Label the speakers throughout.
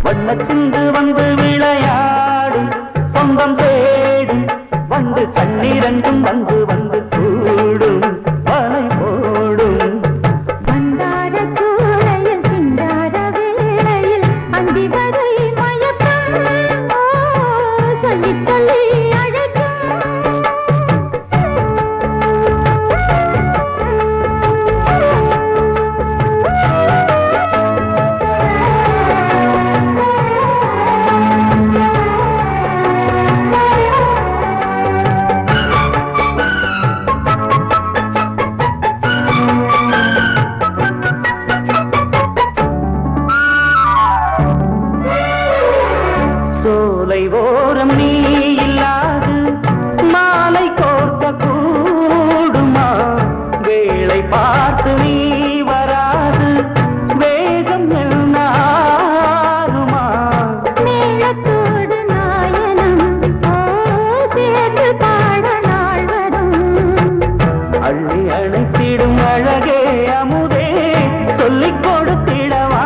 Speaker 1: வண்ணச்சிந்து வந்து விளையாடும் சொந்தம் தேடும் வந்து கண்ணீரண்டும் வந்து வந்து கூடும் வலை போடும்
Speaker 2: வந்தார சூளையில் சிந்தார வேளையில் அந்தி வரை மயக்கம் சொல்லி சொல்லி
Speaker 1: சோலை ஓரம் நீ இல்லாது மாலை கோர்க்க கூடுமா வேளை பார்த்து நீ வராது வேகம் என்னாருமா
Speaker 2: மேளத்தோடு நாயனம் சேர்ந்து பாட நாள் வரும்
Speaker 1: அள்ளி அழைத்திடும் அழகே அமுதே சொல்லிக் கொடுத்திடவா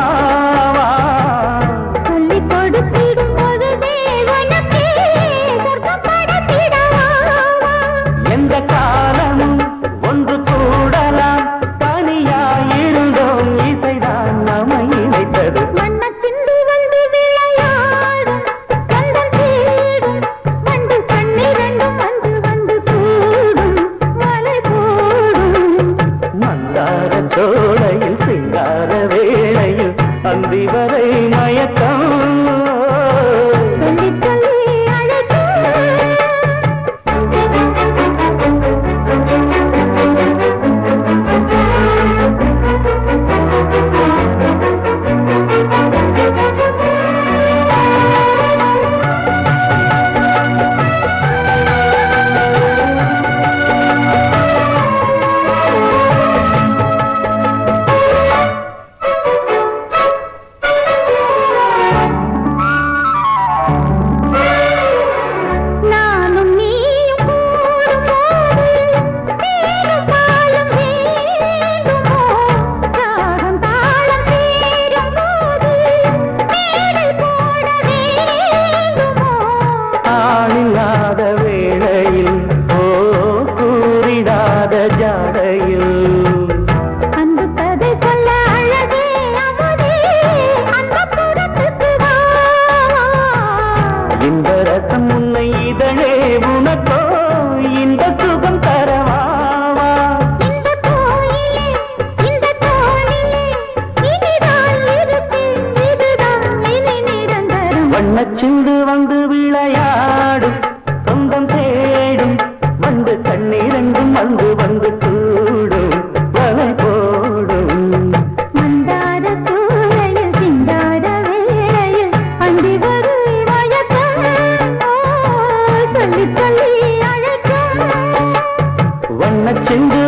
Speaker 2: சொல்லிக் கொடுத்திடும் பொழுதே உனக்கே சொர்க்கம் படைத்திடவா
Speaker 1: எந்த காலமும் ஒன்று கூடலாம் தனியாயிருந்தோம் இசைதான் நம்மை இணைத்தது
Speaker 2: மண்ணச்சிந்து வந்து விளையாடும் சொந்தம் தேடும் வந்து கண்ணிரண்டும் வந்து வந்து கூடும் மலை போடும்
Speaker 1: மந்தார சோலையில் சிங்கார வேளையில் அந்தி வரை மயக்கம்
Speaker 2: சொல்லி சொல்லி நானும் நீயும் கூடும்போது தேனும் பாலும் வேண்டுமோ ராகம் தாளம் சேரும்போது மேடை போட வேண்டுமோ
Speaker 1: ஆளில்லாத வேளையில் ஓ கூறிடாத ஜாடையில்
Speaker 2: அந்த கதை சொல்ல அழகே அமுதே அந்த புறத்துக்கு வா
Speaker 1: இந்த ரசம் உன்னை இதழே உனக்கோ இந்த சுகம் தரவாவா
Speaker 2: இந்த கோயிலே இந்த தோணிலே இனிதான் இருப்பேன் இதுதான் இனி நிரந்தரம்
Speaker 1: வண்ணச்சிந்து வந்து விளையாடும் சொந்தம் தேடும் வந்து கண்ணீரண்டும் வந்து வந்து கூடும் வலை போடும்
Speaker 2: மந்தார சூளையில் சிந்தார வேளையில் அந்தி வரை மயக்கம் சொல்லி சொல்லி அழைக்கும்
Speaker 1: வண்ணச்சிந்து